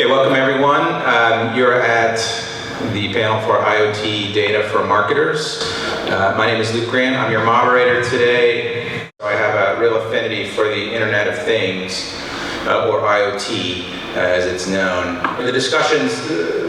Okay, welcome everyone. You're at the panel for IoT Data for Marketers. My name is Luke Grant. I'm your moderator today. I have a real affinity for the Internet of Things, or IoT as it's known. The discussion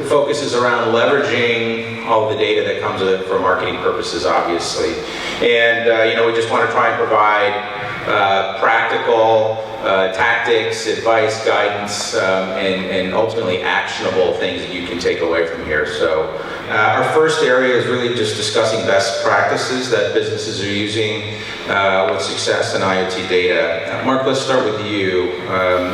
focuses around leveraging all the data that comes with it for marketing purposes, obviously. And we just want to try and provide practical tactics, advice, guidance, and ultimately actionable things that you can take away from here. So our first area is really just discussing best practices that businesses are using with success in IoT data. Mark, let's start with you.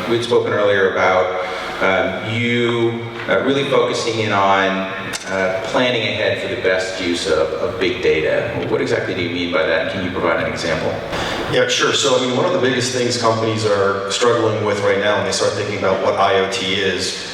We'd spoken earlier about you really focusing in on planning ahead for the best use of big data. What exactly do you mean by that? Can you provide an example? Yeah, sure. So, one of the biggest things companies are struggling with right now when they start thinking about what IoT is,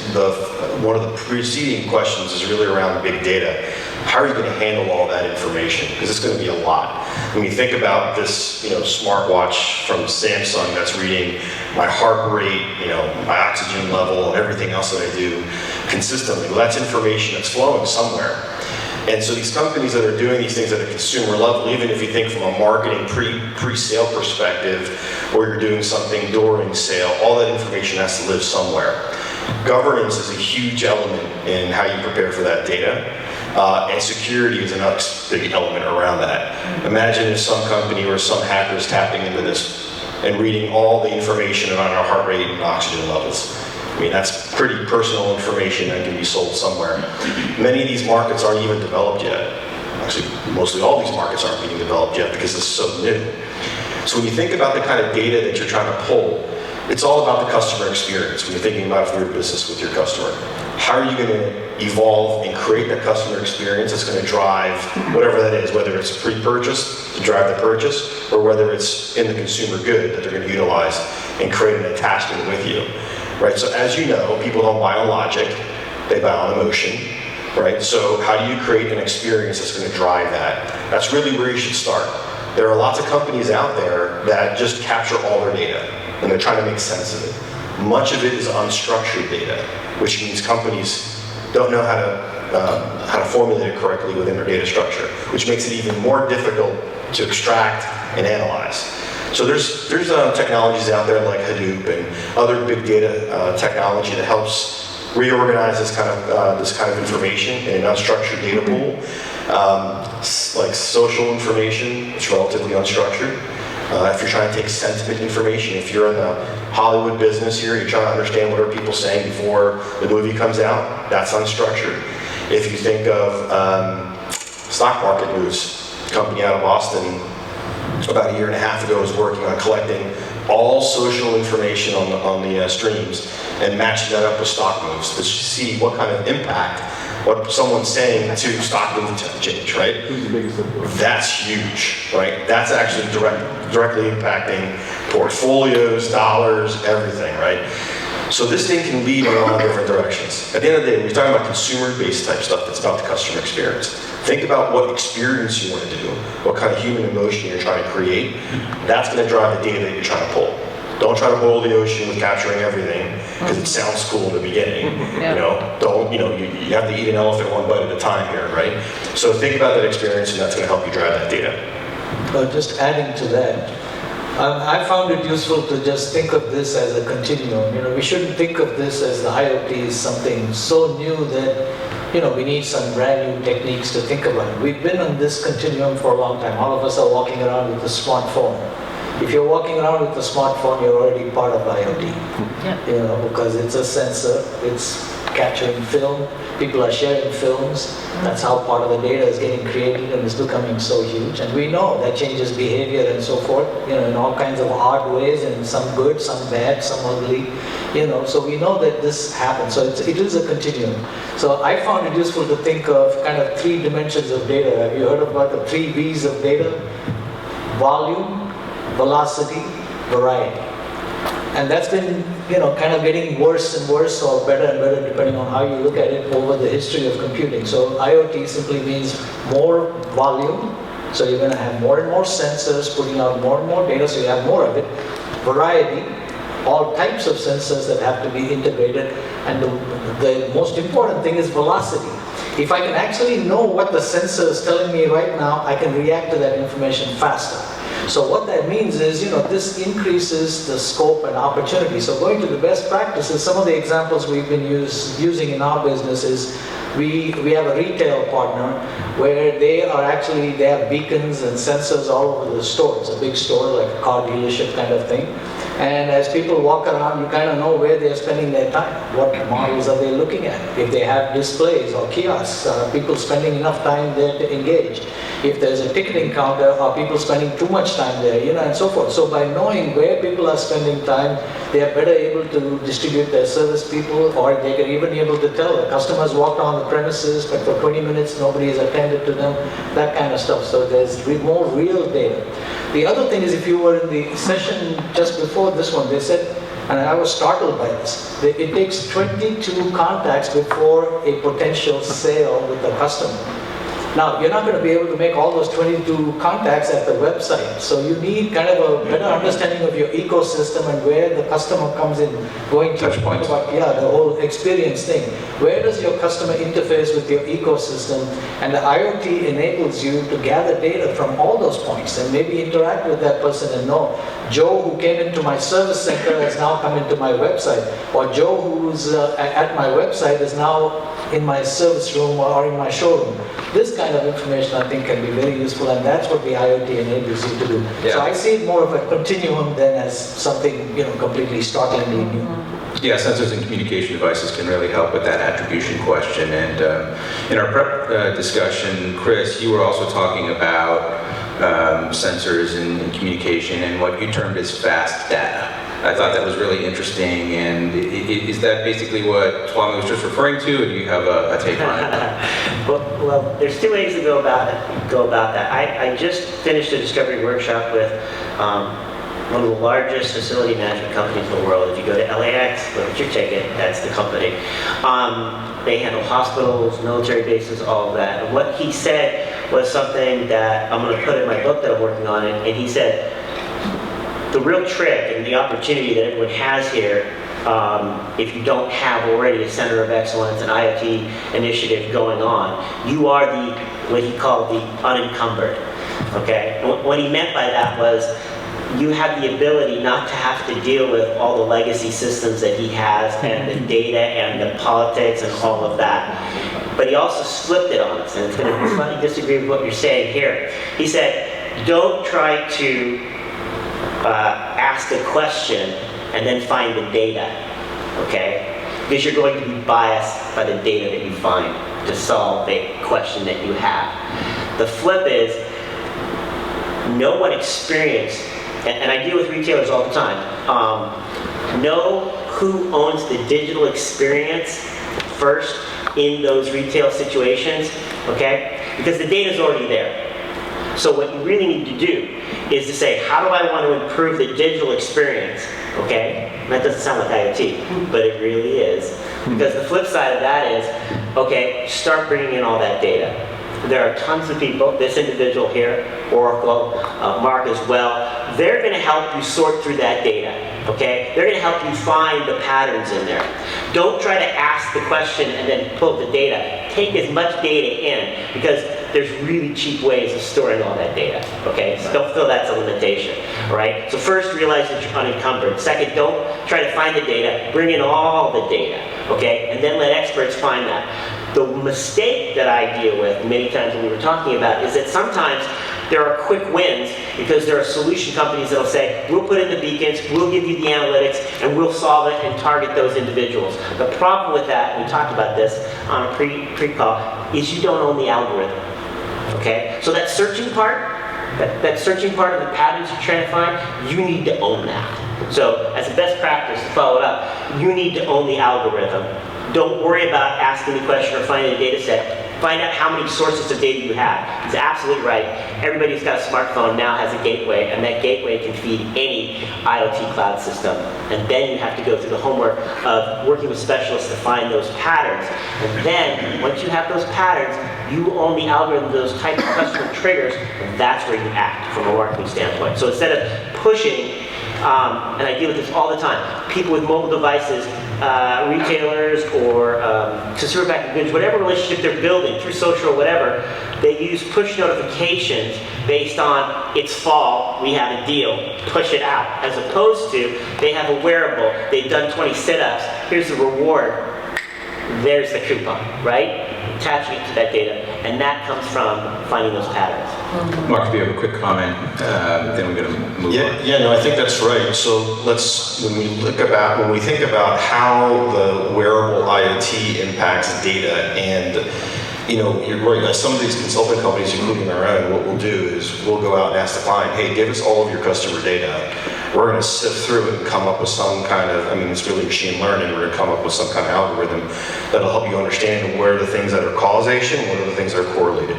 one of the preceding questions is really around big data. How are you going to handle all that information? Because it's going to be a lot. When you think about this, smartwatch from Samsung that's reading my heart rate, my oxygen level, and everything else that I do consistently, well, that's information that's flowing somewhere. And so these companies that are doing these things at a consumer level, even if you think from a marketing pre-sale perspective, or you're doing something during sale, all that information has to live somewhere. Governance is a huge element in how you prepare for that data, and security is another big element around that. Imagine if some company or some hacker is tapping into this and reading all the information about our heart rate and oxygen levels. That's pretty personal information that can be sold somewhere. Many of these markets aren't even developed yet. Actually, mostly all these markets aren't being developed yet because it's so new. So when you think about the kind of data that you're trying to pull, it's all about the customer experience when you're thinking about your business with your customer. How are you going to evolve and create that customer experience that's going to drive whatever that is, whether it's pre-purchase to drive the purchase, or whether it's in the consumer good that they're going to utilize and create an attachment with you. Right, so as you know, people don't buy on logic, they buy on emotion, right? So how do you create an experience that's going to drive that? That's really where you should start. There are lots of companies out there that just capture all their data, and they're trying to make sense of it. Much of it is unstructured data, which means companies don't know how to formulate it correctly within their data structure, which makes it even more difficult to extract and analyze. So there's technologies out there like Hadoop and other big data technology that helps reorganize this kind of information in an unstructured data pool. Like social information, it's relatively unstructured. If you're trying to take sentiment information, if you're in the Hollywood business here, you're trying to understand what are people saying before the movie comes out, that's unstructured. If you think of stock market news, a company out of Boston about 1.5 years ago was working on collecting all social information on the streams and matching that up with stock moves to see what kind of impact what someone's saying to stock move change, right? Who's the biggest influence? That's huge, right? That's actually directly impacting portfolios, dollars, everything, right? So this thing can lead in a lot of different directions. At the end of the day, when you're talking about consumer-based type stuff, it's about the customer experience. Think about what experience you want to do, what kind of human emotion you're trying to create. That's going to drive the data that you're trying to pull. Don't try to boil the ocean with capturing everything because it sounds cool in the beginning. Yeah. You have to eat an elephant one bite at a time here, right? So think about that experience, and that's going to help you drive that data. Just adding to that, I found it useful to just think of this as a continuum. We shouldn't think of this as the IoT is something so new that we need some brand new techniques to think about it. We've been on this continuum for a long time. All of us are walking around with a smartphone. If you're walking around with a smartphone, you're already part of IoT. Yeah. Because it's a sensor, it's capturing film, people are sharing films. That's how part of the data is getting created and is becoming so huge. And we know that changes behavior and so forth, in all kinds of odd ways, and some good, some bad, some ugly, so we know that this happens. So it is a continuum. So I found it useful to think of kind of 3 dimensions of data. Have you heard about the 3 V's of data? Volume, velocity, variety. And that's been, kind of getting worse and worse, or better and better, depending on how you look at it over the history of computing. So IoT simply means more volume. So you're going to have more and more sensors putting out more and more data, so you have more of it. Variety, all types of sensors that have to be integrated. And the most important thing is velocity. If I can actually know what the sensor is telling me right now, I can react to that information faster. So what that means is, this increases the scope and opportunity. So going to the best practices, some of the examples we've been using in our business is we have a retail partner where they have beacons and sensors all over the store. It's a big store, like a car dealership kind of thing. And as people walk around, you kind of know where they're spending their time. What models are they looking at? If they have displays or kiosks, are people spending enough time there to engage? If there's a ticketing counter, are people spending too much time there, and so forth. So by knowing where people are spending time, they are better able to distribute their service people, or they can even be able to tell the customers walked on the premises, but for 20 minutes nobody has attended to them, that kind of stuff. So there's more real data. The other thing is, if you were in the session just before this one, they said, and I was startled by this, it takes 22 contacts before a potential sale with the customer. Now, you're not going to be able to make all those 22 contacts at the website, so you need kind of a better understanding of your ecosystem and where the customer comes in, going to Touch points. about, the whole experience thing. Where does your customer interface with your ecosystem? And the IoT enables you to gather data from all those points and maybe interact with that person and know, Joe who came into my service center has now come into my website, or Joe who's at my website is now in my service room or in my showroom. This kind of information, I think, can be very useful, and that's what the IoT enables you to do. Yeah. So I see it more of a continuum than as something, completely startlingly new. Yeah, sensors and communication devices can really help with that attribution question. And in our prep discussion, Chris, you were also talking about sensors and communication and what you termed as fast data. I thought that was really interesting. And is that basically what Swami was just referring to, or do you have a take on it? Well, there's two ways to go about that. I just finished a discovery workshop with one of the largest facility management companies in the world. If you go to LAX, look at your ticket, that's the company. They handle hospitals, military bases, all of that. And what he said was something that I'm going to put in my book that I'm working on, and he said, the real trick and the opportunity that everyone has here, if you don't have already a center of excellence, an IoT initiative going on, you are what he called the unencumbered. Okay? And what he meant by that was you have the ability not to have to deal with all the legacy systems that he has and the data and the politics and all of that. But he also flipped it on us, and it's going to slightly disagree with what you're saying here. He said, don't try to ask a question and then find the data, okay? Because you're going to be biased by the data that you find to solve the question that you have. The flip is, know what experience, and I deal with retailers all the time, know who owns the digital experience first in those retail situations, okay? Because the data's already there. So what you really need to do is to say, how do I want to improve the digital experience, okay? And that doesn't sound like IoT, but it really is. Because the flip side of that is, okay, start bringing in all that data. There are tons of people, this individual here, Oracle, Mark as well, they're going to help you sort through that data, okay? They're going to help you find the patterns in there. Don't try to ask the question and then pull the data. Take as much data in, because there's really cheap ways of storing all that data, okay? So don't feel that's a limitation, all right? So first, realize that you're unencumbered. Second, don't try to find the data, bring in all the data, okay? And then let experts find that. The mistake that I deal with many times when we were talking about is that sometimes there are quick wins because there are solution companies that'll say, we'll put in the beacons, we'll give you the analytics, and we'll solve it and target those individuals. The problem with that, we talked about this on a pre-call, is you don't own the algorithm. Okay? So that searching part, that searching part of the patterns you're trying to find, you need to own that. So as a best practice to follow it up, you need to own the algorithm. Don't worry about asking the question or finding a data set. Find out how many sources of data you have. It's absolutely right. Everybody who's got a smartphone now has a gateway, and that gateway can feed any IoT cloud system. And then you have to go through the homework of working with specialists to find those patterns. And then, once you have those patterns, you own the algorithm, those types of customer triggers, and that's where you act from a marketing standpoint. So instead of pushing and I deal with this all the time. People with mobile devices, retailers or consumer packaged goods, whatever relationship they're building through social or whatever, they use push notifications based on it's fall, we have a deal, push it out, as opposed to they have a wearable, they've done 20 sit-ups, here's the reward, there's the coupon, right? Attaching it to that data, and that comes from finding those patterns. Mark, if you have a quick comment, then we're going to move on. Yeah, no, I think that's right. So when we think about how the wearable IoT impacts data, and you're right, some of these consulting companies, including our own, what we'll do is we'll go out and ask the client, hey, give us all of your customer data. We're going to sift through it and come up with some kind of, it's really machine learning, we're going to come up with some kind of algorithm that'll help you understand where are the things that are causation, what are the things that are correlated.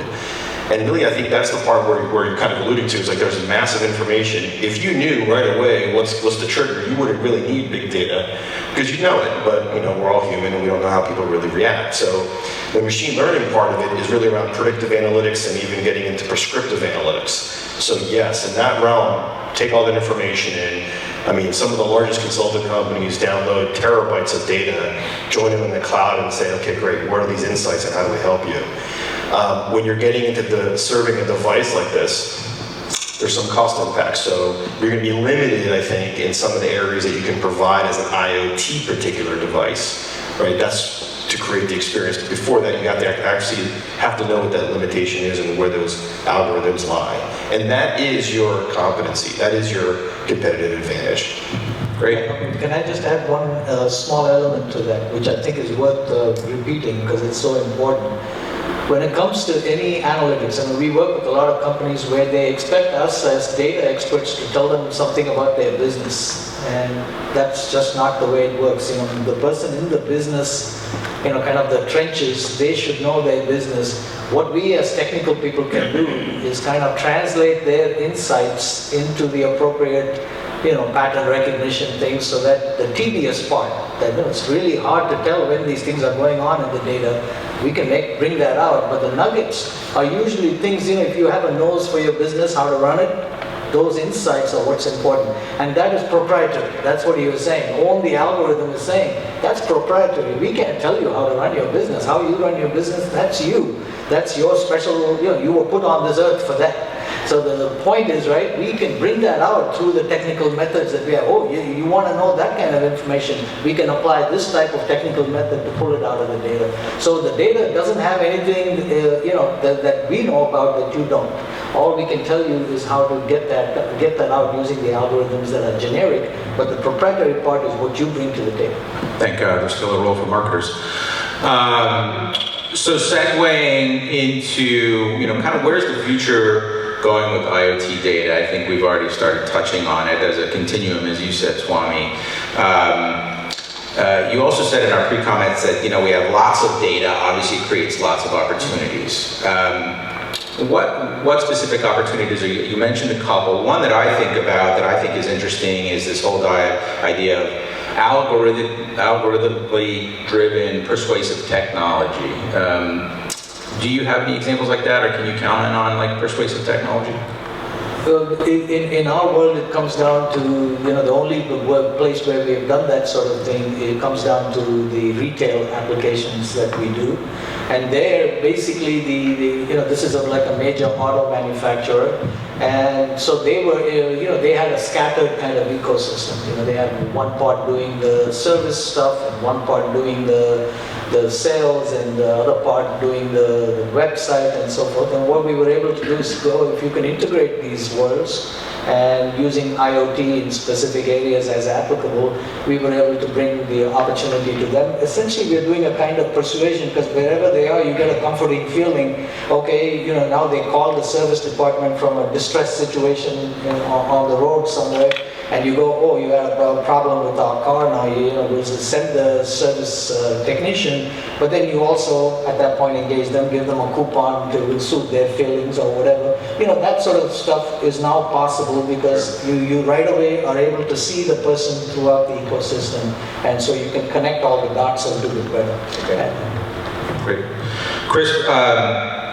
And really, I think that's the part where you're kind of alluding to, is like there's massive information. If you knew right away what's the trigger, you wouldn't really need big data, because you know it, but we're all human and we don't know how people really react. So the machine learning part of it is really around predictive analytics and even getting into prescriptive analytics. So yes, in that realm, take all that information in. Some of the largest consulting companies download terabytes of data, join them in the cloud and say, okay, great, what are these insights and how do we help you? When you're getting into serving a device like this, there's some cost impact. So you're going to be limited, I think, in some of the areas that you can provide as an IoT particular device, right? That's to create the experience. But before that, you have to actually have to know what that limitation is and where those algorithms lie. And that is your competency. That is your competitive advantage. Great. Can I just add one small element to that, which I think is worth repeating because it's so important. When it comes to any analytics, we work with a lot of companies where they expect us as data experts to tell them something about their business, and that's just not the way it works. The person in the business, kind of the trenches, they should know their business. What we as technical people can do is kind of translate their insights into the appropriate pattern recognition things, so that the tedious part, that it's really hard to tell when these things are going on in the data, we can bring that out. But the nuggets are usually things, if you have a nose for your business, how to run it, those insights are what's important. And that is proprietary. That's what he was saying. All the algorithm is saying, that's proprietary. We can't tell you how to run your business. How you run your business, that's you. That's your special, you were put on this earth for that. So the point is, right, we can bring that out through the technical methods that we have. Oh, you want to know that kind of information, we can apply this type of technical method to pull it out of the data. So the data doesn't have anything, that we know about that you don't. All we can tell you is how to get that out using the algorithms that are generic, but the proprietary part is what you bring to the table. Thank God there's still a role for marketers. So segueing into, kind of where's the future going with IoT data? I think we've already started touching on it as a continuum, as you said, Swami. You also said in our pre-comments that, we have lots of data, obviously creates lots of opportunities. What specific opportunities are you mentioned a couple. One that I think about, that I think is interesting, is this whole idea of algorithmically driven persuasive technology. Do you have any examples like that, or can you comment on persuasive technology? In our world, it comes down to, the only place where we have done that sort of thing, it comes down to the retail applications that we do. And there, basically, this is like a major auto manufacturer. And so they were, they had a scattered kind of ecosystem. They had one part doing the service stuff, and one part doing the sales, and the other part doing the website and so forth. And what we were able to do is go, if you can integrate these worlds, and using IoT in specific areas as applicable, we were able to bring the opportunity to them. Essentially, we're doing a kind of persuasion, because wherever they are, you get a comforting feeling. Okay, now they call the service department from a distress situation on the road somewhere, and you go, oh, you have a problem with our car now, we'll send the service technician, but then you also, at that point, engage them, give them a coupon to suit their feelings or whatever. That sort of stuff is now possible because you right away are able to see the person throughout the ecosystem, and so you can connect all the dots and do it better. Okay. Great. Chris,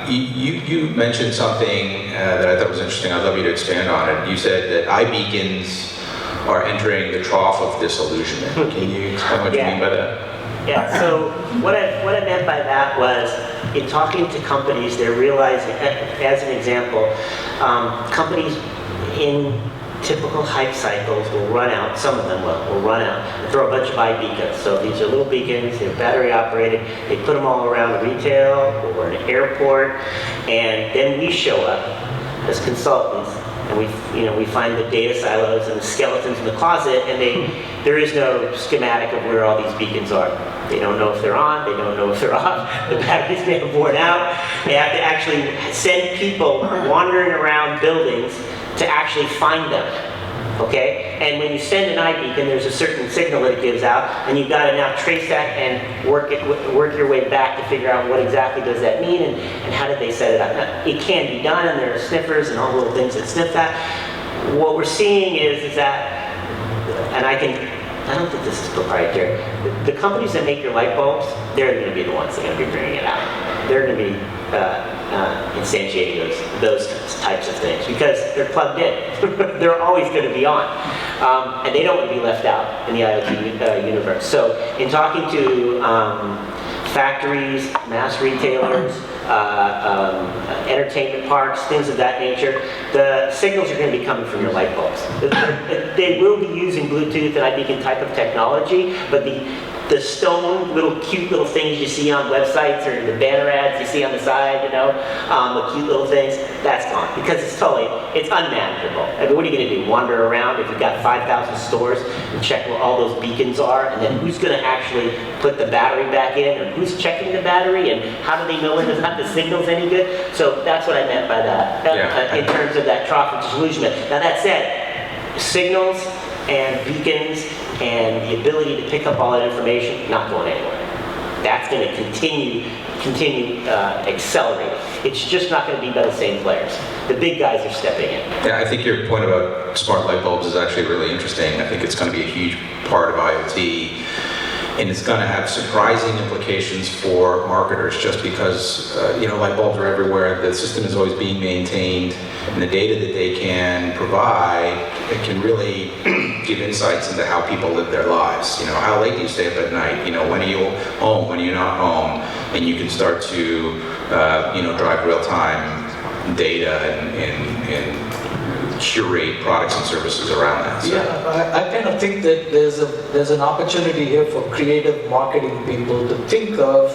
you mentioned something that I thought was interesting. I'd love you to expand on it. You said that iBeacons are entering the trough of disillusionment. Can you explain what you mean by that? Yeah, so what I meant by that was, in talking to companies, they're realizing, as an example, companies in typical hype cycles will run out, some of them will run out and throw a bunch of iBeacons. So these are little beacons, they're battery operated, they put them all around retail or an airport, and then we show up as consultants, and we find the data silos and the skeletons in the closet, and there is no schematic of where all these beacons are. They don't know if they're on, they don't know if they're off, the batteries may have worn out. They have to actually send people wandering around buildings to actually find them, okay? And when you send an iBeacon, there's a certain signal that it gives out, and you've got to now trace that and work your way back to figure out what exactly does that mean and how did they set it up. Now, it can be done, and there are sniffers and all the little things that sniff that. What we're seeing is that, and I don't think this is proprietary, the companies that make your light bulbs, they're going to be the ones that are going to be bringing it out. They're going to be instantiating those types of things because they're plugged in. They're always going to be on. And they don't want to be left out in the IoT universe. So in talking to factories, mass retailers, entertainment parks, things of that nature, the signals are going to be coming from your light bulbs. They will be using Bluetooth and iBeacon type of technology, but the stone little cute little things you see on websites or the banner ads you see on the side, the cute little things, that's gone because it's unmanageable. I mean, what are you going to do? Wander around if you've got 5,000 stores and check where all those beacons are, and then who's going to actually put the battery back in, and who's checking the battery, and how do they know whether or not the signal's any good? So that's what I meant by that, in terms of that trough of disillusionment. Now that said, signals and beacons and the ability to pick up all that information, not going anywhere. That's going to continue accelerating. It's just not going to be by the same players. The big guys are stepping in. Yeah, I think your point about smart light bulbs is actually really interesting. I think it's going to be a huge part of IoT, and it's going to have surprising implications for marketers just because, light bulbs are everywhere, the system is always being maintained, and the data that they can provide, it can really give insights into how people live their lives. How late do you stay up at night? When are you home? When are you not home? And you can start to, drive real-time data and curate products and services around that. So. Yeah, I kind of think that there's an opportunity here for creative marketing people to think of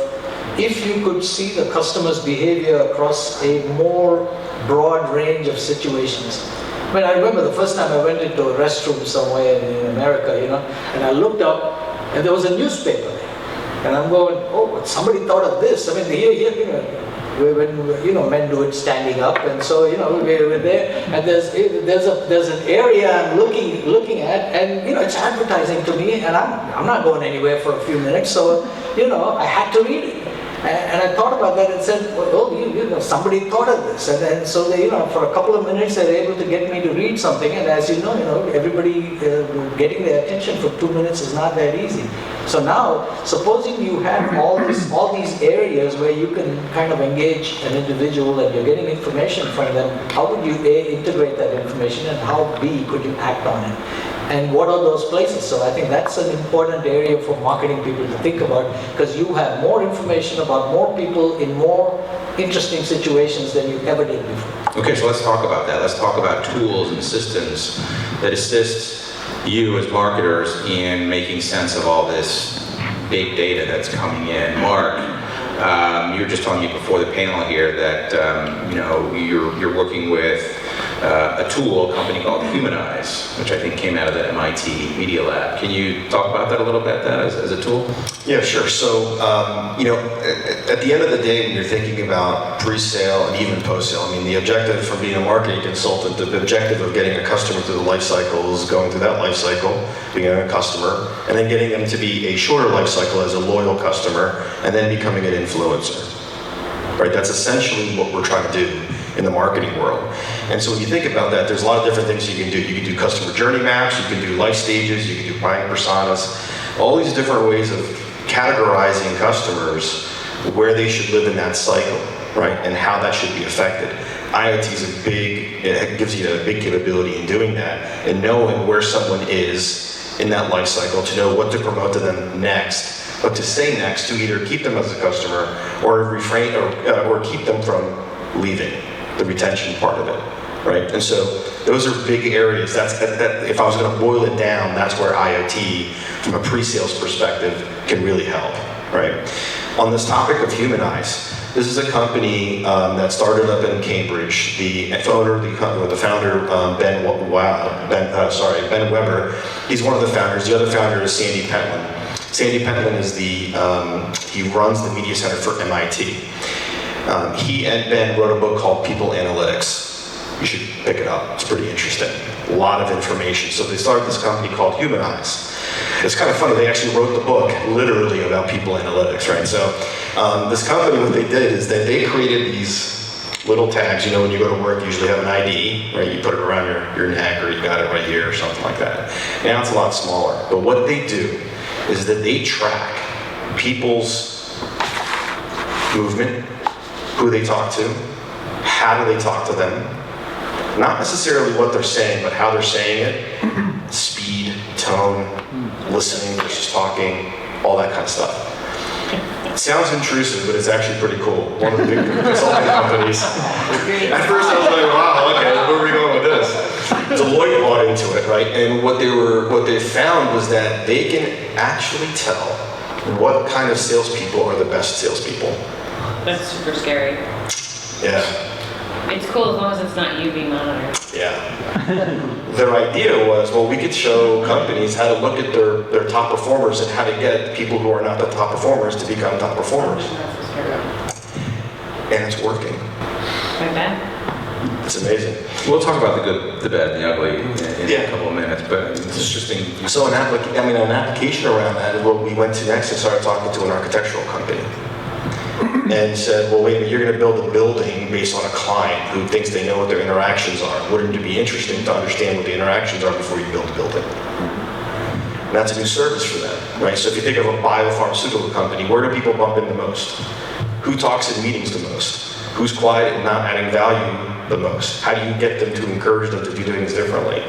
if you could see the customer's behavior across a more broad range of situations. I mean, I remember the first time I went into a restroom somewhere in America, and I looked up and there was a newspaper there. And I'm going, oh, somebody thought of this. I mean, when men do it standing up, and so we're there, and there's an area I'm looking at, and it's advertising to me, and I'm not going anywhere for a few minutes, so I had to read it. And I thought about that and said, well, somebody thought of this. And then so they, for a couple of minutes, they were able to get me to read something. And as you know, everybody getting their attention for 2 minutes is not that easy. So now, supposing you have all these areas where you can kind of engage an individual and you're getting information from them, how would you A, integrate that information, and how B, could you act on it? And what are those places? So I think that's an important area for marketing people to think about, because you have more information about more people in more interesting situations than you ever did before. Okay, so let's talk about that. Let's talk about tools and systems that assist you as marketers in making sense of all this big data that's coming in. Mark, you were just telling me before the panel here that you're working with a tool, a company called Humanize, which I think came out of the MIT Media Lab. Can you talk about that a little bit, that as a tool? Yeah, sure. So, at the end of the day, when you're thinking about pre-sale and even post-sale, I mean, the objective for being a marketing consultant, the objective of getting a customer through the life cycle is going through that life cycle, being a customer, and then getting them to be a shorter life cycle as a loyal customer, and then becoming an influencer. Right? That's essentially what we're trying to do in the marketing world. And so when you think about that, there's a lot of different things you can do. You can do customer journey maps, you can do life stages, you can do buying personas, all these different ways of categorizing customers where they should live in that cycle, right? And how that should be affected. IoT is it gives you a big capability in doing that, and knowing where someone is in that life cycle to know what to promote to them next, what to say next to either keep them as a customer or refrain or keep them from leaving, the retention part of it, right? And so those are big areas. If I was going to boil it down, that's where IoT, from a pre-sales perspective, can really help, right? On this topic of Humanize, this is a company that started up in Cambridge. The founder, Ben Weber, he's one of the founders. The other founder is Sandy Pentland. Sandy Pentland is he runs the media center for MIT. He and Ben wrote a book called People Analytics. You should pick it up. It's pretty interesting. A lot of information. So they started this company called Humanize. It's kind of funny. They actually wrote the book literally about people analytics, right? So this company, what they did is that they created these little tags. You know, when you go to work, you usually have an ID, right? You put it around your neck, or you got it right here or something like that. Now it's a lot smaller. But what they do is that they track people's movement, who they talk to, how do they talk to them, not necessarily what they're saying, but how they're saying it, speed, tone, listening versus talking, all that kind of stuff. It sounds intrusive, but it's actually pretty cool. One of the big consulting companies. At first I was like, wow, okay, where are we going with this? Deloitte bought into it, right? And what they found was that they can actually tell what kind of salespeople are the best salespeople. That's super scary. Yeah. It's cool as long as it's not you being monitored. Yeah. Their idea was, well, we could show companies how to look at their top performers and how to get people who are not the top performers to become top performers. And it's working. I bet. It's amazing. We'll talk about the good, the bad, and the ugly in Yeah. a couple of minutes, but it's interesting. So an application around that is what we went to next and started talking to an architectural company. And said, well, wait a minute, you're going to build a building based on a client who thinks they know what their interactions are. Wouldn't it be interesting to understand what the interactions are before you build a building? And that's a new service for them, right? So if you think of a biopharmaceutical company, where do people bump into most? Who talks in meetings the most? Who's quiet and not adding value the most? How do you get them to encourage them to do things differently?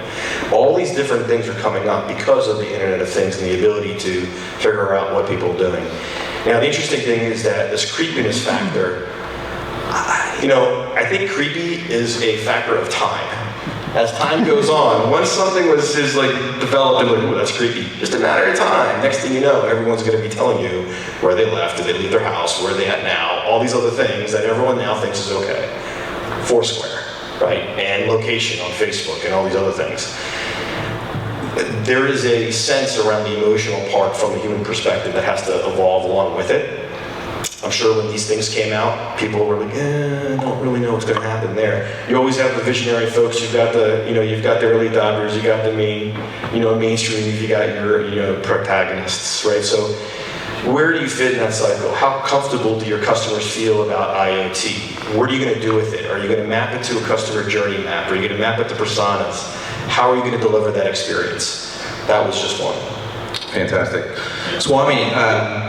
All these different things are coming up because of the Internet of Things and the ability to figure out what people are doing. Now, the interesting thing is that this creepiness factor, I think creepy is a factor of time. As time goes on, once something is developed, they're like, oh, that's creepy. Just a matter of time. Next thing you know, everyone's going to be telling you where they left, did they leave their house, where are they at now, all these other things that everyone now thinks is okay. Foursquare, right? And location on Facebook and all these other things. There is a sense around the emotional part from a human perspective that has to evolve along with it. I'm sure when these things came out, people were like, I don't really know what's going to happen there. You always have the visionary folks. You've got the early adopters. You got the mainstream. You got your protagonists, right? So, where do you fit in that cycle? How comfortable do your customers feel about IoT? What are you going to do with it? Are you going to map it to a customer journey map? Are you going to map it to personas? How are you going to deliver that experience? That was just one. Fantastic. Swami,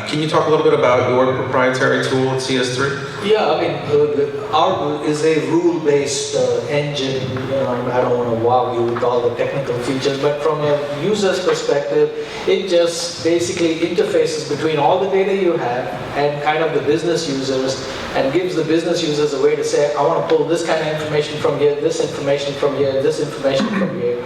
can you talk a little bit about your proprietary tool at CS3? Yeah, our is a rule-based engine. I don't want to wow you with all the technical features, but from a user's perspective, it just basically interfaces between all the data you have and kind of the business users, and gives the business users a way to say, I want to pull this kind of information from here, this information from here, this information from here.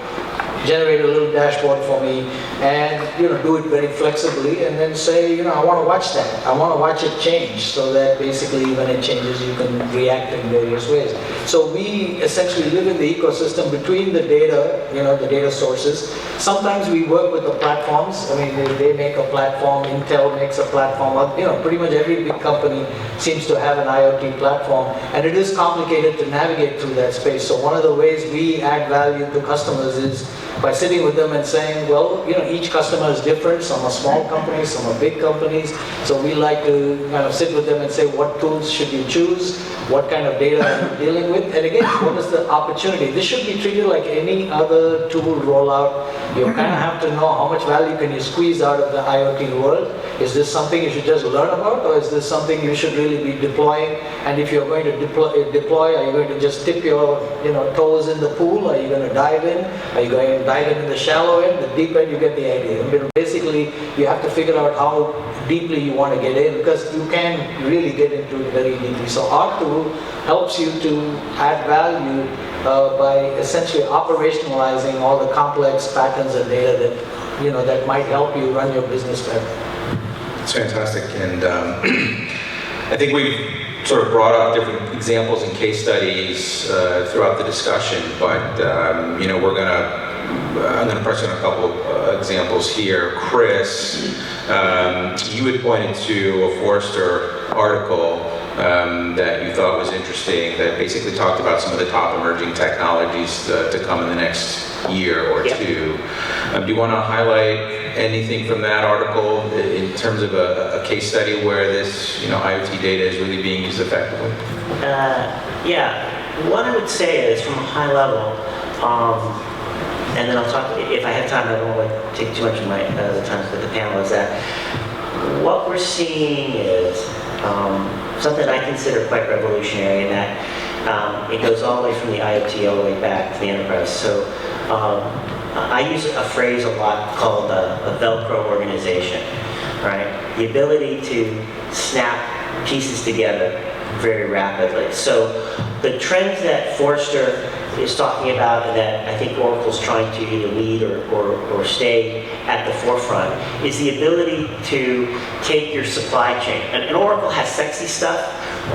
Generate a little dashboard for me, and do it very flexibly, and then say, I want to watch that. I want to watch it change, so that basically when it changes, you can react in various ways. So we essentially live in the ecosystem between the data, the data sources. Sometimes we work with the platforms. They make a platform. Intel makes a platform. Pretty much every big company seems to have an IoT platform, and it is complicated to navigate through that space. So one of the ways we add value to customers is by sitting with them and saying, well, each customer is different. Some are small companies, some are big companies. So we like to kind of sit with them and say, what tools should you choose? What kind of data are you dealing with? And again, what is the opportunity? This should be treated like any other tool rollout You kind of have to know how much value can you squeeze out of the IoT world. Is this something you should just learn about, or is this something you should really be deploying? And if you're going to deploy, are you going to just dip your toes in the pool? Are you going to dive in? Are you going to dive in the shallow end, the deep end? You get the idea. Basically, you have to figure out how deeply you want to get in, because you can really get into it very deeply. So our tool helps you to add value by essentially operationalizing all the complex patterns of data that that might help you run your business better. It's fantastic, and I think we've sort of brought up different examples and case studies throughout the discussion, but I'm going to press on a couple examples here. Chris, you had pointed to a Forrester article that you thought was interesting, that basically talked about some of the top emerging technologies to come in the next year or two. Do you want to highlight anything from that article in terms of a case study where this IoT data is really being used effectively? What I would say is, from a high level, and then I'll talk, if I have time, I don't want to take too much of my time with the panel, is that what we're seeing is something I consider quite revolutionary, in that it goes all the way from the IoT all the way back to the enterprise. So I use a phrase a lot called a Velcro Organization, right? The ability to snap pieces together very rapidly. So the trends that Forrester is talking about, and that I think Oracle's trying to either lead or stay at the forefront, is the ability to take your supply chain. And Oracle has sexy stuff,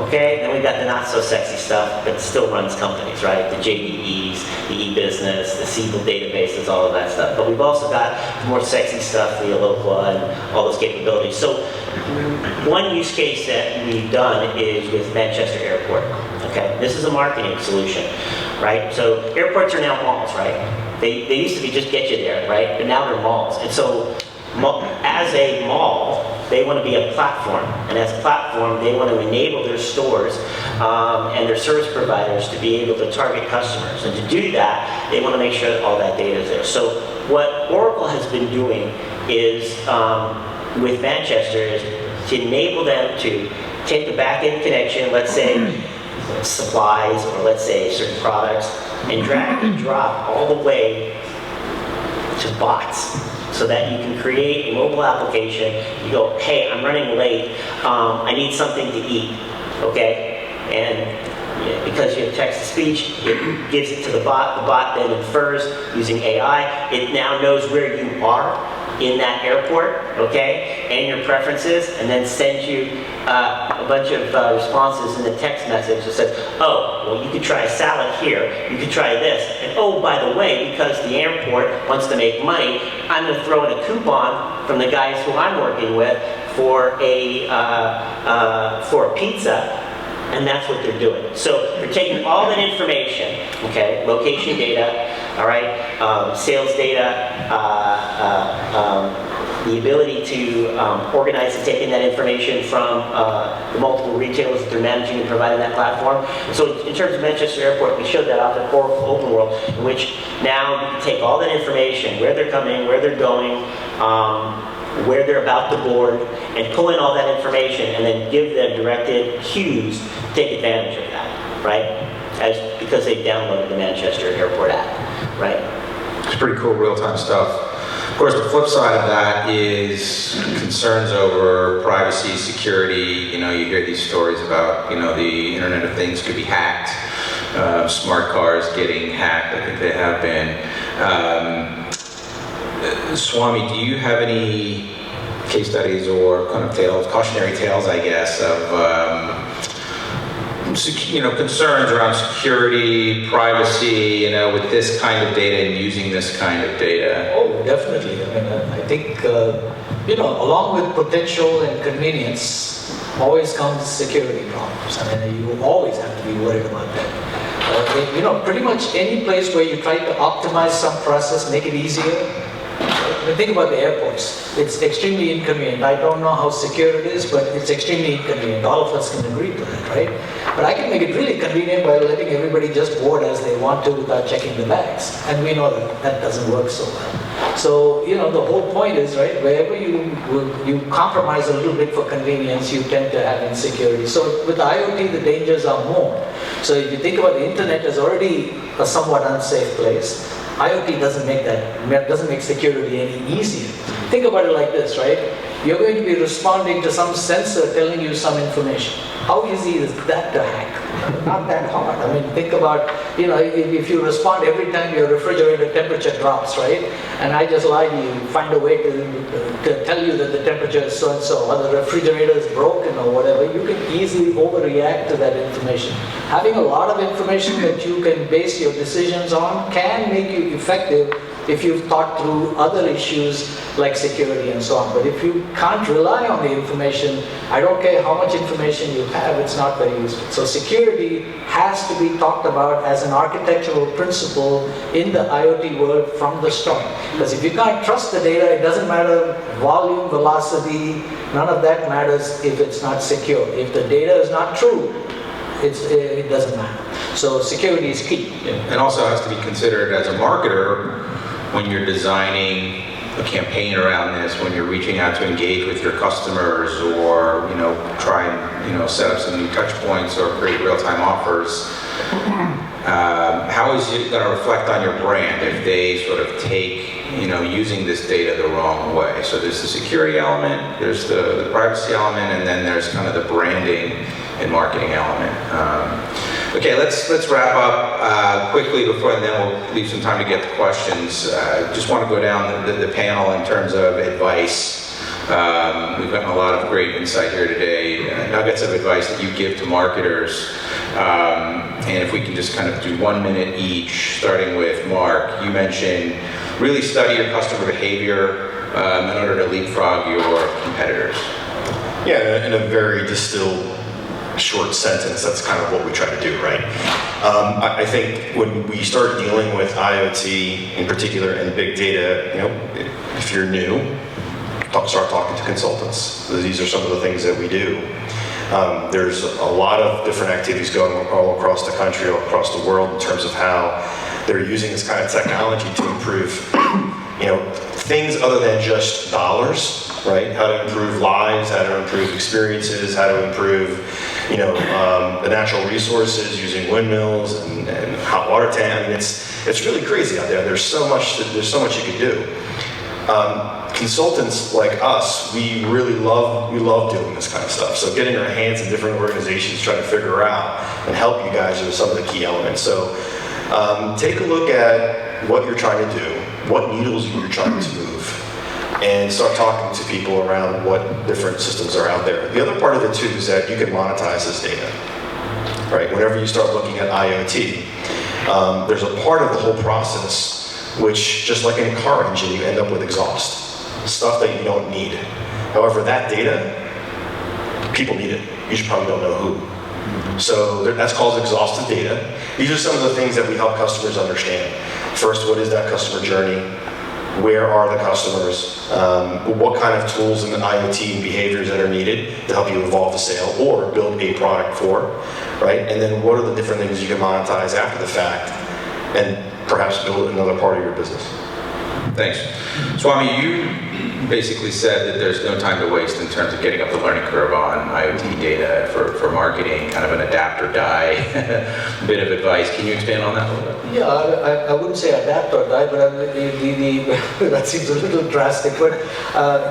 okay? Then we've got the not so sexy stuff that still runs companies, right? The JDEs, the e-business, the Siebel databases, all of that stuff. But we've also got more sexy stuff, the Eloqua and all those capabilities. So one use case that we've done is with Manchester Airport, okay? This is a marketing solution, right? So airports are now malls, right? They used to be just get you there, right? But now they're malls. And so as a mall, they want to be a platform. And as a platform, they want to enable their stores and their service providers to be able to target customers. And to do that, they want to make sure that all that data is there. So what Oracle has been doing is, with Manchester, is to enable them to take a back-end connection, let's say supplies, or let's say certain products, and drag and drop all the way to bots, so that you can create a mobile application. You go, hey, I'm running late, I need something to eat, okay? And because you have text-to-speech, it gives it to the bot then infers using AI, it now knows where you are in that airport, okay, and your preferences, and then sends you a bunch of responses in the text message that says, oh, well, you could try a salad here, you could try this, and oh, by the way, because the airport wants to make money, I'm going to throw in a coupon from the guys who I'm working with for a pizza. And that's what they're doing. So they're taking all that information, okay, location data, all right, sales data, the ability to organize and take in that information from the multiple retailers that they're managing and providing that platform. And so in terms of Manchester Airport, we showed that off at Oracle Open World, in which now you can take all that information, where they're coming, where they're going, where they're about to board, and pull in all that information and then give them directed cues to take advantage of that, right? Because they downloaded the Manchester Airport app, right? It's pretty cool real-time stuff. Of course, the flip side of that is concerns over privacy, security. You hear these stories about, the Internet of Things could be hacked, smart cars getting hacked. I think they have been. Swami, do you have any case studies or kind of cautionary tales, I guess, of concerns around security, privacy, with this kind of data and using this kind of data? Oh, definitely. I think, along with potential and convenience, always comes security problems. You always have to be worried about that. Pretty much any place where you try to optimize some process, make it easier. Think about the airports. It's extremely inconvenient. I don't know how secure it is, but it's extremely inconvenient. All of us can agree to that, right? But I can make it really convenient by letting everybody just board as they want to without checking the bags. And we know that that doesn't work so well. So, the whole point is, right, wherever you compromise a little bit for convenience, you tend to have insecurity. So with IoT, the dangers are more. So if you think about the internet as already a somewhat unsafe place, IoT doesn't make security any easier. Think about it like this, right? You're going to be responding to some sensor telling you some information. How easy is that to hack? Not that hard. I mean, think about, if you respond every time your refrigerator temperature drops, right? And I just lie to you, find a way to tell you that the temperature is so-and-so, or the refrigerator is broken or whatever, you can easily overreact to that information. Having a lot of information that you can base your decisions on can make you effective if you've thought through other issues like security and so on. But if you can't rely on the information, I don't care how much information you have, it's not very useful. So security has to be talked about as an architectural principle in the IoT world from the start. Because if you can't trust the data, it doesn't matter volume, velocity, none of that matters if it's not secure. If the data is not true, it doesn't matter. So security is key. And also has to be considered as a marketer when you're designing a campaign around this, when you're reaching out to engage with your customers, or try and set up some new touch points or create real-time offers. How is it going to reflect on your brand if they sort of take using this data the wrong way? So there's the security element, there's the privacy element, and then there's kind of the branding and marketing element. Okay, let's wrap up quickly before, and then we'll leave some time to get to questions. Just want to go down the panel in terms of advice. We've gotten a lot of great insight here today, nuggets of advice that you give to marketers. And if we can just kind of do 1 minute each, starting with Mark. You mentioned really study your customer behavior in order to leapfrog your competitors. Yeah, in a very distilled short sentence, that's kind of what we try to do, right? I think when we start dealing with IoT in particular and big data, if you're new, start talking to consultants. These are some of the things that we do. There's a lot of different activities going all across the country, all across the world in terms of how they're using this kind of technology to improve, things other than just dollars, right? How to improve lives, how to improve experiences, how to improve, the natural resources using windmills and hot water tank. I mean, it's really crazy out there. There's so much you can do. Consultants like us, we love doing this kind of stuff. So getting our hands in different organizations, trying to figure out and help you guys with some of the key elements. So take a look at what you're trying to do, what needles you're trying to move, and start talking to people around what different systems are out there. The other part of it too is that you can monetize this data, right? Whenever you start looking at IoT, there's a part of the whole process which, just like in a car engine, you end up with exhaust, stuff that you don't need. However, that data, people need it. You just probably don't know who. So that's called exhausted data. These are some of the things that we help customers understand. First, what is that customer journey? Where are the customers? What kind of tools and IoT and behaviors that are needed to help you evolve a sale or build a product for, right? And then what are the different things you can monetize after the fact and perhaps build another part of your business? Thanks. Swami, you basically said that there's no time to waste in terms of getting up the learning curve on IoT data for marketing, kind of an adapt or die bit of advice. Can you expand on that a little bit? Yeah, I wouldn't say adapt or die, but that seems a little drastic, but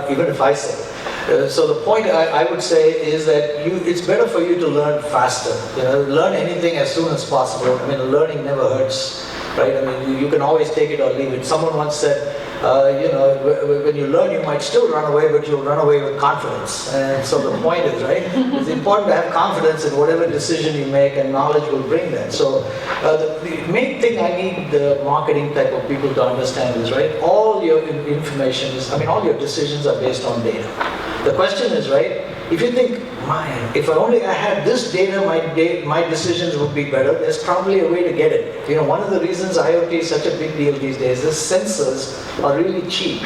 even if I say. So the point I would say is that it's better for you to learn faster. Learn anything as soon as possible. I mean, learning never hurts, right? I mean, you can always take it or leave it. Someone once said, when you learn, you might still run away, but you'll run away with confidence. And so the point is, right? It's important to have confidence in whatever decision you make, and knowledge will bring that. So the main thing I need the marketing type of people to understand is, right, all your information is, all your decisions are based on data. The question is, right, if you think, if I had this data, my decisions would be better, there's probably a way to get it. One of the reasons IoT is such a big deal these days is sensors are really cheap.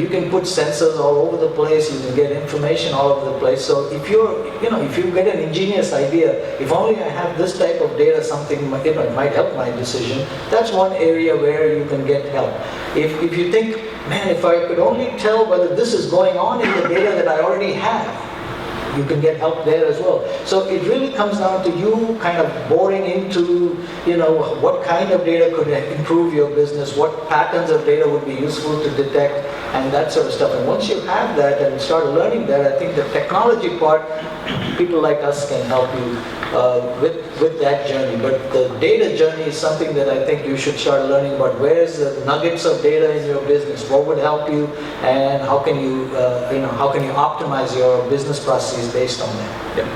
You can put sensors all over the place, you can get information all over the place. So if you get an ingenious idea, if only I have this type of data, something it might help my decision. That's one area where you can get help. If you think, man, if I could only tell whether this is going on in the data that I already have, you can get help there as well. So it really comes down to you kind of boring into, what kind of data could improve your business, what patterns of data would be useful to detect, and that sort of stuff. And once you have that and start learning that, I think the technology part, people like us can help you with that journey. But the data journey is something that I think you should start learning about. Where's the nuggets of data in your business? What would help you, and how can you optimize your business processes based on that? Yeah.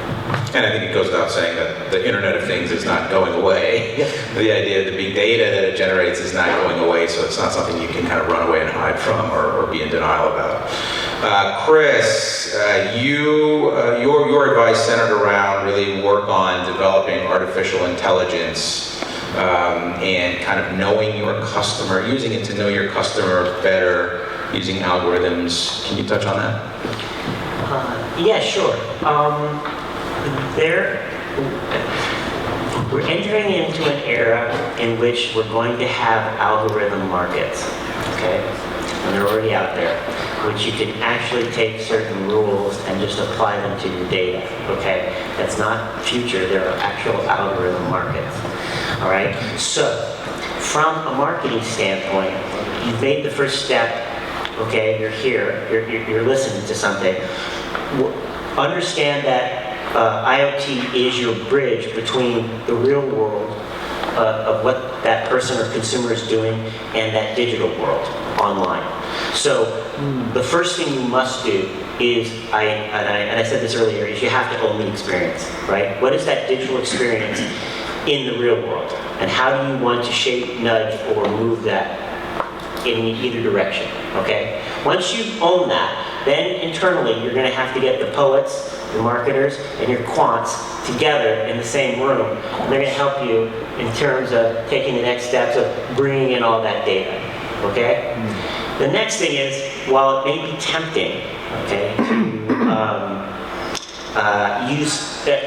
And I think it goes without saying that the Internet of Things is not going away. Yeah. The idea of the big data that it generates is not going away, so it's not something you can kind of run away and hide from or be in denial about. Chris, your advice centered around really work on developing artificial intelligence and kind of knowing your customer, using it to know your customer better, using algorithms. Can you touch on that? Yeah, sure. We're entering into an era in which we're going to have algorithm markets, okay? And they're already out there, which you can actually take certain rules and just apply them to your data, okay? That's not future, there are actual algorithm markets, all right? So, from a marketing standpoint, you've made the first step, okay? You're here, you're listening to something. Understand that IoT is your bridge between the real world of what that person or consumer is doing and that digital world online. So the first thing you must do is, and I said this earlier, is you have to own the experience, right? What is that digital experience in the real world? And how do you want to shape, nudge, or move that in either direction, okay? Once you own that, then internally you're going to have to get the poets, your marketers, and your quants together in the same room. And they're going to help you in terms of taking the next steps of bringing in all that data, okay? The next thing is, while it may be tempting, okay,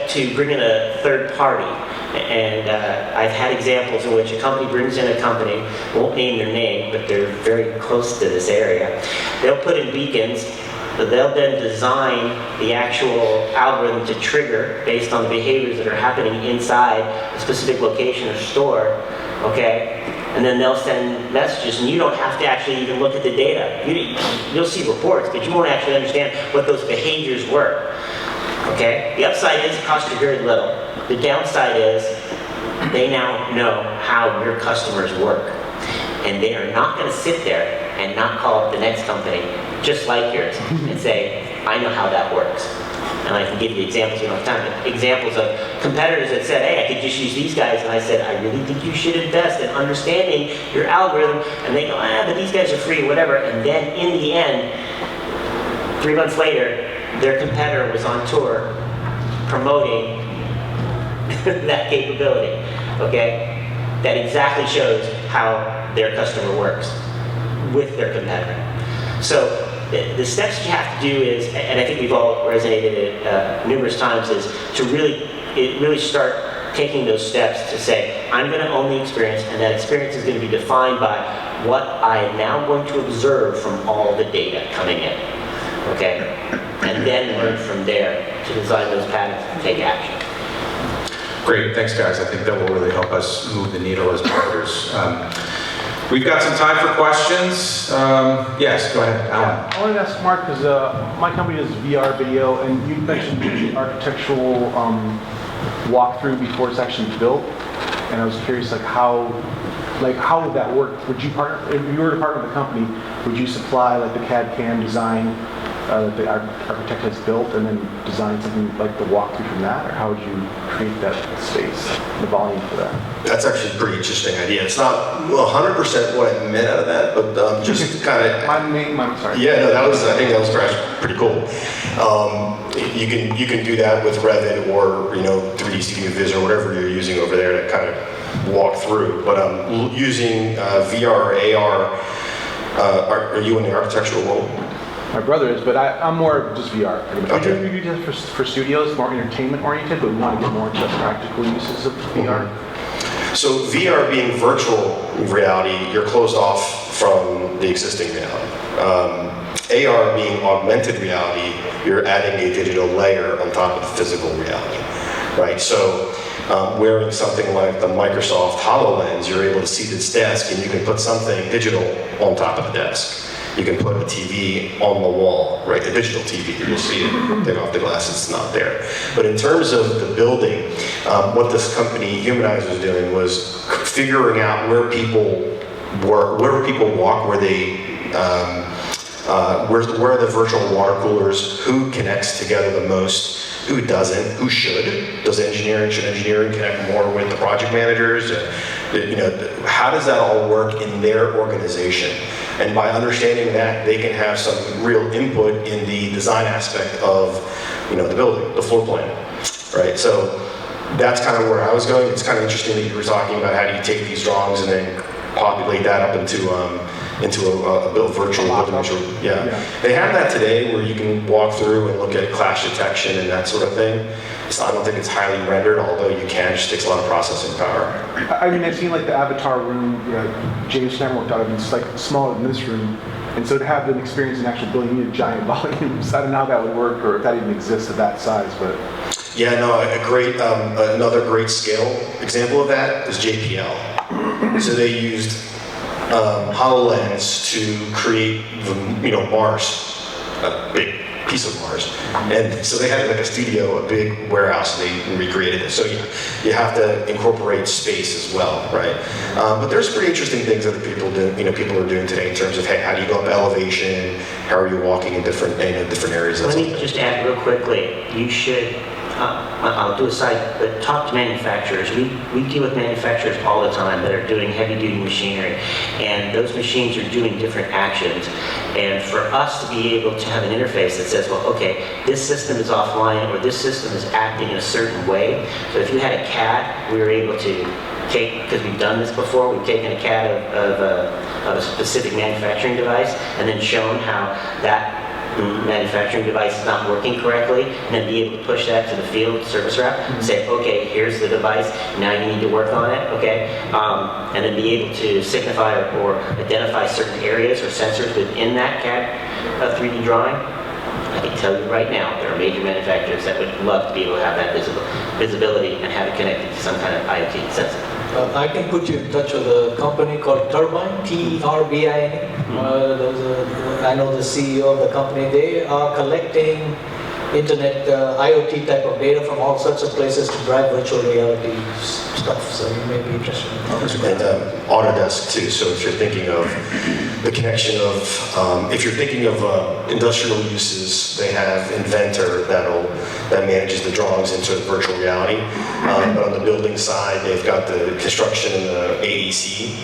to bring in a third party, and I've had examples in which a company brings in a company, won't name their name, but they're very close to this area. They'll put in beacons, they'll then design the actual algorithm to trigger based on the behaviors that are happening inside a specific location or store, okay? And then they'll send messages, and you don't have to actually even look at the data. You'll see reports, but you won't actually understand what those behaviors were, okay? The upside is it costs you very little. The downside is they now know how your customers work, and they are not going to sit there and not call up the next company just like yours and say, I know how that works. And I can give you examples, we don't have time, but examples of competitors that said, hey, I could just use these guys, and I said, I really think you should invest in understanding your algorithm, and they go, but these guys are free, whatever, and then in the end, 3 months later, their competitor was on tour promoting that capability, okay? That exactly shows how their customer works with their competitor. So the steps you have to do is, and I think we've all resonated it numerous times, is to really start taking those steps to say, I'm going to own the experience, and that experience is going to be defined by what I am now going to observe from all the data coming in, okay? And then learn from there to design those patterns and take action. Great, thanks guys. I think that will really help us move the needle as marketers. We've got some time for questions. Yes, go ahead, Alan. I wanted to ask Mark, because my company does VR video, and you mentioned the architectural walkthrough before it's actually built, and I was curious, how would that work? Would you partner, if you were to partner with a company, would you supply the CAD/CAM design that the architect has built and then design something like the walkthrough from that? Or how would you create that space, the volume for that? That's actually a pretty interesting idea. It's not 100% what I meant out of that, but just kind of. Sorry. Yeah, no, I think that was pretty cool. You can do that with Revit or 3D Studio Viz or whatever you're using over there to kind of walk through. But using VR or AR, are you in the architectural world? My brother is, but I'm more of just VR. Okay. We do that for studios, more entertainment oriented, but we want to get more into the practical uses of VR. So VR being virtual reality, you're closed off from the existing reality. AR being augmented reality, you're adding a digital layer on top of the physical reality, right? So wearing something like the Microsoft HoloLens, you're able to see this desk and you can put something digital on top of the desk. You can put a TV on the wall, right? A digital TV, you'll see it, take off the glass, it's not there. But in terms of the building, what this company, Humanize, was doing was figuring out where people walk, where are the virtual water coolers, who connects together the most, who doesn't, who should. Should engineering connect more with the project managers? How does that all work in their organization? And by understanding that, they can have some real input in the design aspect of, the building, the floor plan, right? So that's kind of where I was going. It's kind of interesting that you were talking about how do you take these drawings and then populate that up into a built virtual building. Yeah. They have that today where you can walk through and look at clash detection and that sort of thing. I don't think it's highly rendered, although you can. It just takes a lot of processing power. I mean, I've seen like the Avatar room, James Cameron worked out of, it's like smaller than this room. And so to have an experience in actual building, you need a giant volume. So I don't know how that would work or if that even exists at that size, but. Yeah, no, another great scale example of that is JPL. So they used HoloLens to create Mars, a big piece of Mars. And so they had like a studio, a big warehouse, and they recreated it. So you have to incorporate space as well, right? But there's pretty interesting things that people are doing today in terms of, hey, how do you go up elevation? How are you walking in different areas? Let me just add real quickly, you should, I'll do a side, but talk to manufacturers. We deal with manufacturers all the time that are doing heavy-duty machinery, and those machines are doing different actions. And for us to be able to have an interface that says, well, okay, this system is offline, or this system is acting in a certain way. So if you had a CAD, we were able to take, because we've done this before, we've taken a CAD of a specific manufacturing device, and then shown how that manufacturing device is not working correctly, and then be able to push that to the field service rep and say, okay, here's the device, now you need to work on it, okay? And then be able to signify or identify certain areas or sensors within that CAD 3D drawing. I can tell you right now, there are major manufacturers that would love to be able to have that visibility and have it connected to some kind of IoT sensor. I can put you in touch with a company called Turbine, T-E-R-B-I-N. I know the CEO of the company. They are collecting internet IoT type of data from all sorts of places to drive virtual reality stuff. So you may be interested in that. And Autodesk too. So if you're thinking of the connection of, if you're thinking of industrial uses, they have Inventor that manages the drawings into virtual reality. But on the building side, they've got the construction and the AEC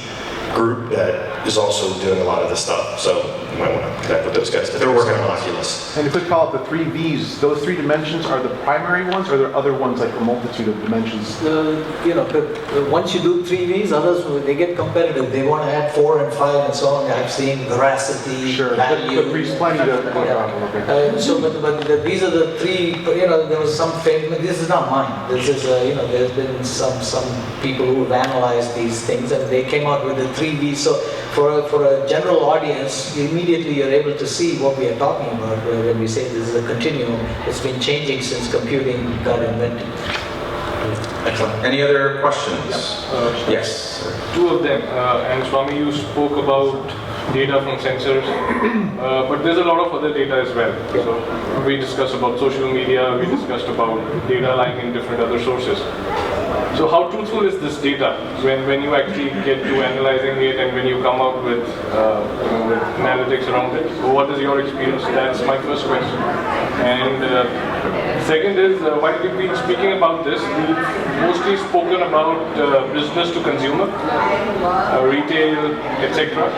group that is also doing a lot of this stuff. So you might want to connect with those guys. They're working on Oculus. And if we call it the 3 Vs, those 3 dimensions are the primary ones, or are there other ones like a multitude of dimensions? Once you do 3Vs, others, they get competitive. They want to add 4 and 5 and so on. I've seen veracity, sure, value. but there's plenty to work on. But these are the 3, there was some famous, this is not mine. This is, there's been some people who have analyzed these things and they came out with the 3V. So for a general audience, immediately you're able to see what we are talking about when we say this is a continuum. It's been changing since computing got invented. Excellent. Any other questions? Yes. Two of them. And Swami, you spoke about data from sensors, but there's a lot of other data as well. So we discussed about social media, we discussed about data lying in different other sources. So how truthful is this data when you actually get to analyzing it and when you come out with, with analytics around it? So what is your experience? That's my first question. And second is, while we've been speaking about this, we've mostly spoken about business to consumer, retail, etc.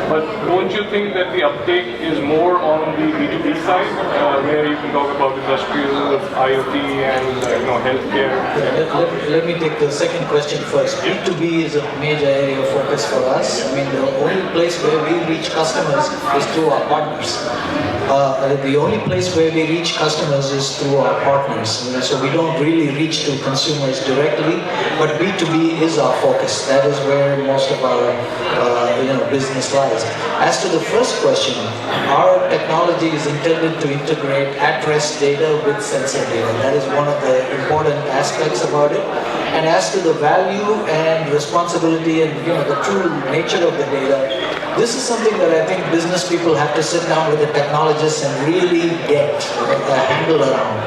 But don't you think that the uptake is more on the B2B side, where you can talk about industrial, IoT, and healthcare? Let me take the second question first. B2B is a major area of focus for us. I mean, the only place where we reach customers is through our partners. The only place where we reach customers is through our partners. So we don't really reach to consumers directly, but B2B is our focus. That is where most of our business lies. As to the first question, our technology is intended to integrate at-rest data with sensor data. That is one of the important aspects about it. And as to the value and responsibility and the true nature of the data, this is something that I think business people have to sit down with the technologists and really get a handle around.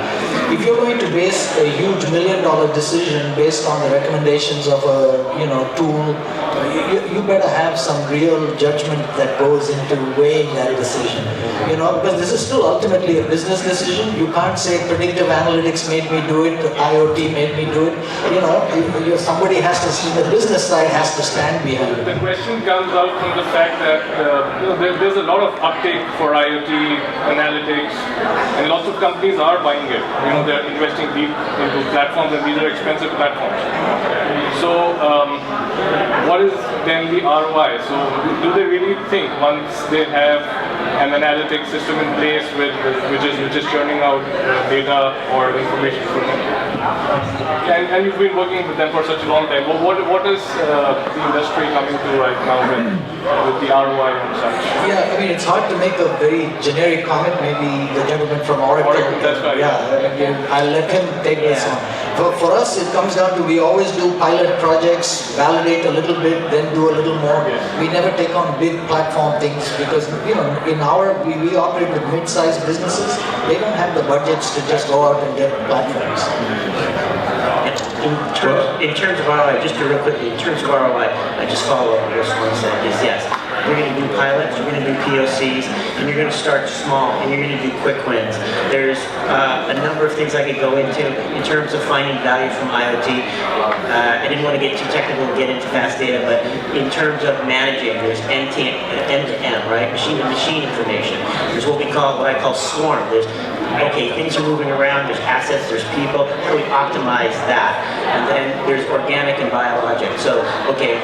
If you're going to base a huge $1 million decision based on the recommendations of a tool, you better have some real judgment that goes into weighing that decision. Because this is still ultimately a business decision. You can't say predictive analytics made me do it, IoT made me do it. Somebody has to, the business side has to stand behind it. The question comes out from the fact that there's a lot of uptake for IoT analytics, and lots of companies are buying it. They're investing deep into platforms, and these are expensive platforms. So, what is then the ROI? So, do they really think once they have an analytics system in place which is churning out data or information for them? And you've been working with them for such a long time. What is the industry coming to right now with the ROI and such? Yeah, I mean, it's hard to make a very generic comment. Maybe the gentleman from Oracle. That's right. Yeah, I'll let him take this on. For us, it comes down to we always do pilot projects, validate a little bit, then do a little more. We never take on big platform things because, we operate with mid-sized businesses. They don't have the budgets to just go out and get platforms. In terms of ROI, just real quickly, in terms of ROI, I just follow up on what one said, is yes. We're going to do pilots, we're going to do POCs, and you're going to start small, and you're going to do quick wins. There's a number of things I could go into in terms of finding value from IoT. I didn't want to get too technical and get into fast data, but in terms of managing, there's end-to-end, right? Machine-to-machine information. There's what I call swarm. There's things are moving around, there's assets, there's people, how do we optimize that? And then there's organic and biologic. So,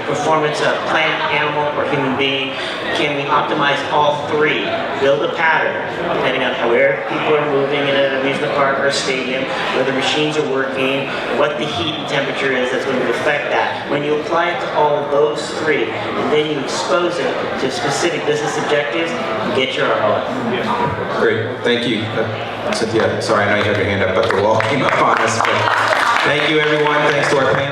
performance of plant, animal, or human being, can we optimize all three? Build a pattern, depending on where people are moving in an amusement park or a stadium, where the machines are working, what the heat and temperature is that's going to affect that. When you apply it to all of those three, and then you expose it to specific business objectives, you get your ROI. Great, thank you. Cynthia, sorry, I know you have your hand up, but the wall came up on us. But thank you, everyone. Thanks to our panel.